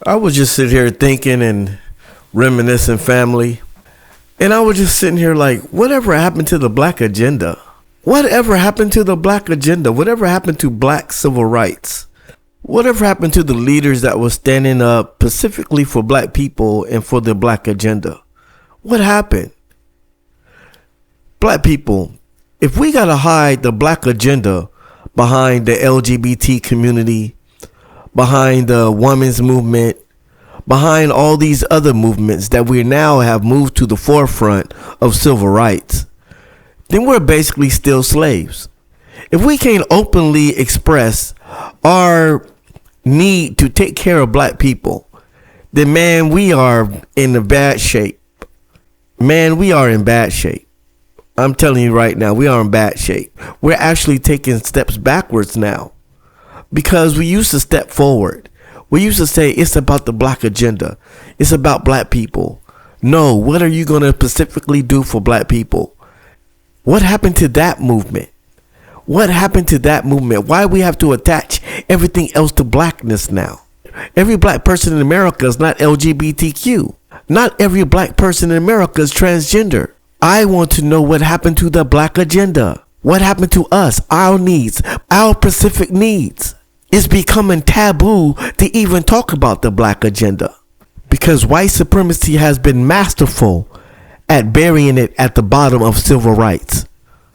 I was just sitting here thinking and reminiscing, family. And I was just sitting here like, whatever happened to the black agenda? Whatever happened to the black agenda? Whatever happened to black civil rights? Whatever happened to the leaders that were standing up specifically for black people and for the black agenda? What happened? Black people, if we gotta hide the black agenda behind the LGBT community, behind the women's movement, behind all these other movements that we now have moved to the forefront of civil rights, then we're basically still slaves. If we can't openly express our need to take care of black people, then man, we are in a bad shape. Man, we are in bad shape. I'm telling you right now, we are in bad shape. We're actually taking steps backwards now because we used to step forward. We used to say it's about the black agenda. It's about black people. No, what are you going to specifically do for black people? What happened to that movement? What happened to that movement? Why we have to attach everything else to blackness now? Every black person in America is not LGBTQ. Not every black person in America is transgender. I want to know what happened to the black agenda. What happened to us, our needs, our specific needs? It's becoming taboo to even talk about the black agenda because white supremacy has been masterful at burying it at the bottom of civil rights.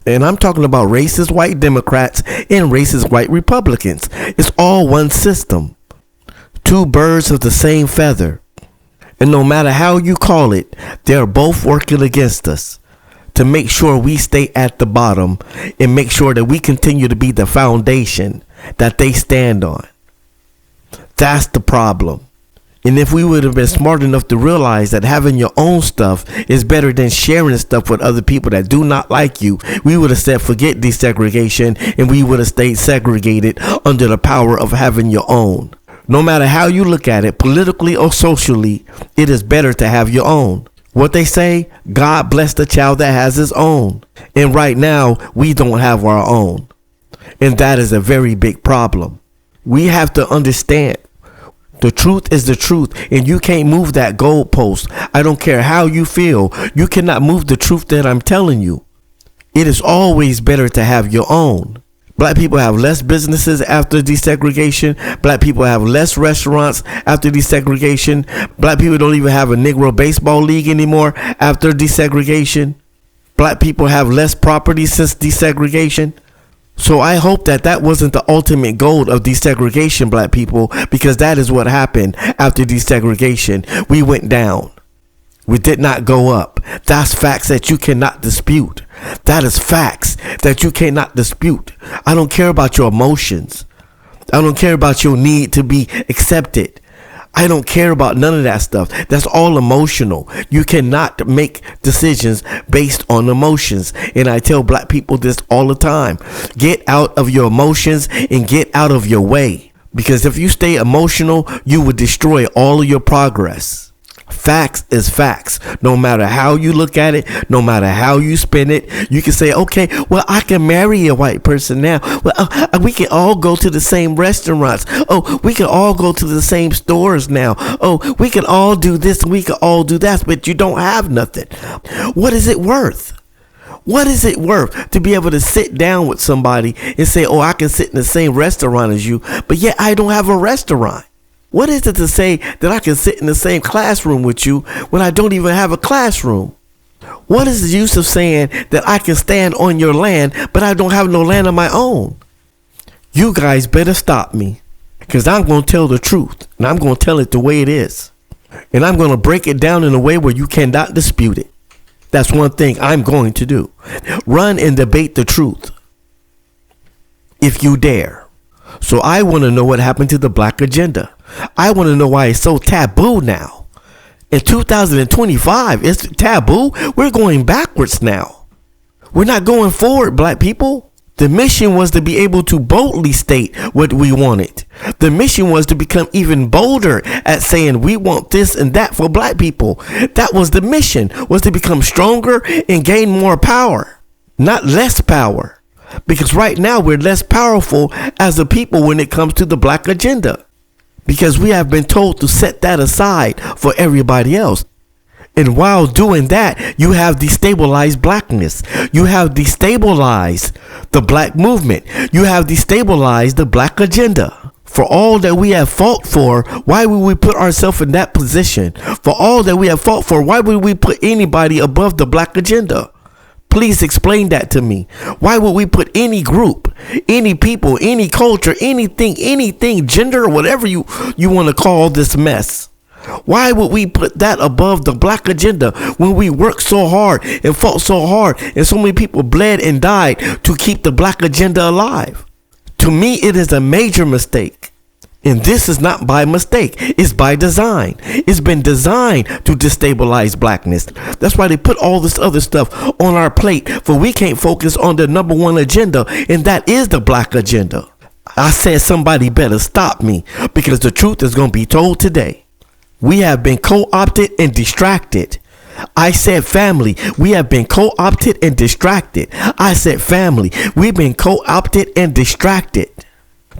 And I'm talking about racist white Democrats and racist white Republicans. It's all one system. Two birds of the same feather. And no matter how you call it, they're both working against us to make sure we stay at the bottom and make sure that we continue to be the foundation that they stand on. That's the problem. And if we would have been smart enough to realize that having your own stuff is better than sharing stuff with other people that do not like you, we would have said forget desegregation and we would have stayed segregated under the power of having your own. No matter how you look at it, politically or socially, it is better to have your own. What they say, God bless the child that has his own. And right now, we don't have our own. And that is a very big problem. We have to understand the truth is the truth, and you can't move that goalpost. I don't care how you feel. You cannot move the truth that I'm telling you. It is always better to have your own. Black people have less businesses after desegregation. Black people have less restaurants after desegregation. Black people don't even have a Negro baseball league anymore after desegregation. Black people have less property since desegregation. So I hope that that wasn't the ultimate goal of desegregation, black people, because that is what happened after desegregation. We went down. We did not go up. That's facts that you cannot dispute. That is facts that you cannot dispute. I don't care about your emotions. I don't care about your need to be accepted. I don't care about none of that stuff. That's all emotional. You cannot make decisions based on emotions. And I tell black people this all the time. Get out of your emotions and get out of your way. Because if you stay emotional, you will destroy all of your progress. Facts is facts. No matter how you look at it, no matter how you spin it, you can say, okay, well, I can marry a white person now. Well, we can all go to the same restaurants. Oh, we can all go to the same stores now. Oh, we can all do this and we can all do that, but you don't have nothing. What is it worth? What is it worth to be able to sit down with somebody and say, oh, I can sit in the same restaurant as you, but yet I don't have a restaurant? What is it to say that I can sit in the same classroom with you when I don't even have a classroom? What is the use of saying that I can stand on your land, but I don't have no land of my own? You guys better stop me, because I'm going to tell the truth, and I'm going to tell it the way it is. And I'm going to break it down in a way where you cannot dispute it. That's one thing I'm going to do. Run and debate the truth, if you dare. So I want to know what happened to the black agenda. I want to know why it's so taboo now. In 2025, it's taboo. We're going backwards now. We're not going forward, black people. The mission was to be able to boldly state what we wanted. The mission was to become even bolder at saying we want this and that for black people. That was the mission, was to become stronger and gain more power, not less power. Because right now we're less powerful as a people when it comes to the black agenda. because we have been told to set that aside for everybody else. And while doing that, you have destabilized blackness. You have destabilized the black movement. You have destabilized the black agenda. For all that we have fought for, why would we put ourselves in that position? For all that we have fought for, why would we put anybody above the black agenda? Please explain that to me. Why would we put any group, any people, any culture, anything, gender, or whatever you want to call this mess? Why would we put that above the black agenda when we worked so hard and fought so hard and so many people bled and died to keep the black agenda alive? To me, it is a major mistake. And this is not by mistake. It's by design. It's been designed to destabilize blackness. That's why they put all this other stuff on our plate, for we can't focus on the number one agenda, and that is the black agenda. I said somebody better stop me, because the truth is going to be told today. We have been co-opted and distracted. I said family. We have been co-opted and distracted. I said family. We've been co-opted and distracted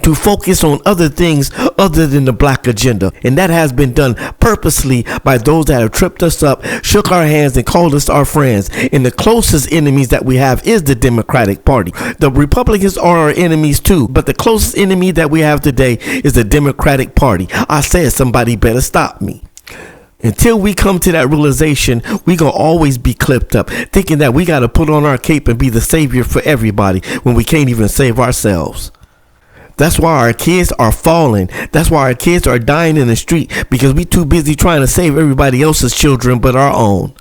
to focus on other things other than the black agenda. And that has been done purposely by those that have tripped us up, shook our hands, and called us our friends. And the closest enemies that we have is the Democratic Party. The Republicans are our enemies too, but the closest enemy that we have today is the Democratic Party. I said somebody better stop me. Until we come to that realization, we gonna always be clipped up, thinking that we gotta put on our cape and be the savior for everybody when we can't even save ourselves. That's why our kids are falling. That's why our kids are dying in the street, because we too busy trying to save everybody else's children but our own.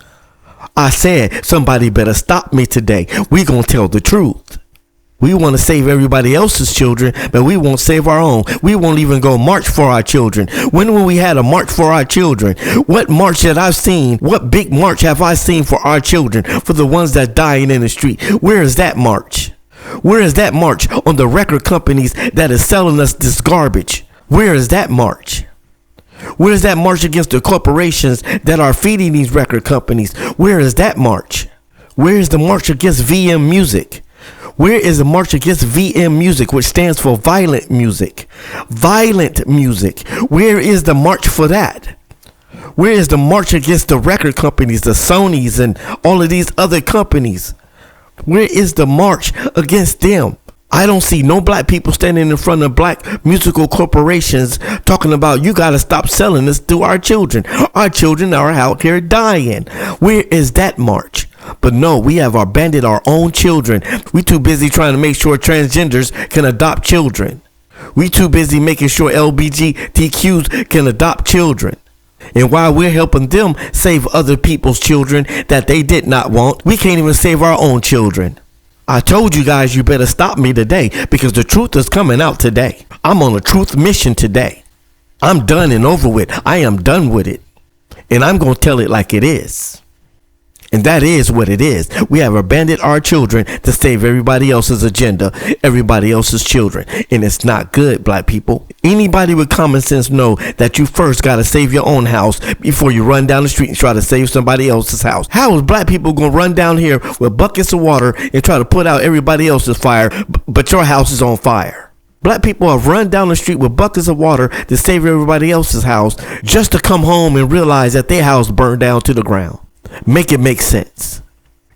I said somebody better stop me today. We gonna tell the truth. We want to save everybody else's children, but we won't save our own. We won't even go march for our children. When we had a march for our children? What march that I've seen? What big march have I seen for our children, for the ones that dying in the street? Where is that march? Where is that march on the record companies that is selling us this garbage? Where is that march? Where is that march against the corporations that are feeding these record companies? Where is that march? Where is the march against VM Music? Where is the march against VM Music, which stands for violent music? Violent music. Where is the march for that? Where is the march against the record companies, the Sonys and all of these other companies? Where is the march against them? I don't see no black people standing in front of black musical corporations talking about, you got to stop selling this to our children. Our children are out here dying. Where is that march? But no, we have abandoned our own children. We too busy trying to make sure transgenders can adopt children. We too busy making sure LGBTQs can adopt children. And while we're helping them save other people's children that they did not want, we can't even save our own children. I told you guys you better stop me today, because the truth is coming out today. I'm on a truth mission today. I'm done and over with. I am done with it. And I'm going to tell it like it is. And that is what it is. We have abandoned our children to save everybody else's agenda, everybody else's children. And it's not good, black people. Anybody with common sense know that you first got to save your own house before you run down the street and try to save somebody else's house. How is black people going to run down here with buckets of water and try to put out everybody else's fire, but your house is on fire? Black people have run down the street with buckets of water to save everybody else's house, just to come home and realize that their house burned down to the ground. Make it make sense.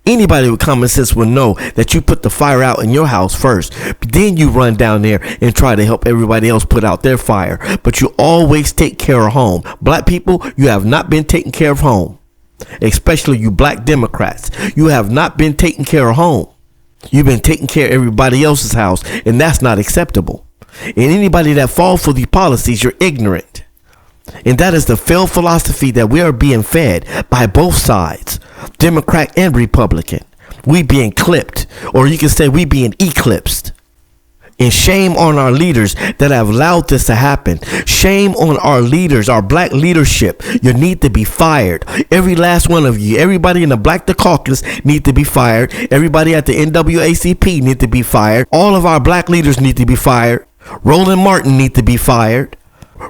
Anybody with common sense will know that you put the fire out in your house first. Then you run down there and try to help everybody else put out their fire. But you always take care of home. Black people, you have not been taking care of home. Especially you black Democrats. You have not been taking care of home. You've been taking care of everybody else's house, and that's not acceptable. And anybody that falls for these policies, you're ignorant. And that is the failed philosophy that we are being fed by both sides, Democrat and Republican. We being clipped, or you can say we being eclipsed. And shame on our leaders that have allowed this to happen. Shame on our leaders, our black leadership. You need to be fired. Every last one of you. Everybody in the Black the Caucus need to be fired. Everybody at the NAACP need to be fired. All of our black leaders need to be fired. Roland Martin need to be fired.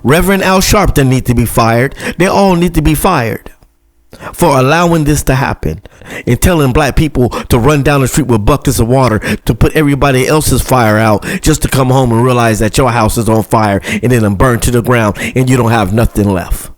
Reverend Al Sharpton need to be fired. They all need to be fired. for allowing this to happen and telling black people to run down the street with buckets of water to put everybody else's fire out, just to come home and realize that your house is on fire and then burned to the ground and you don't have nothing left.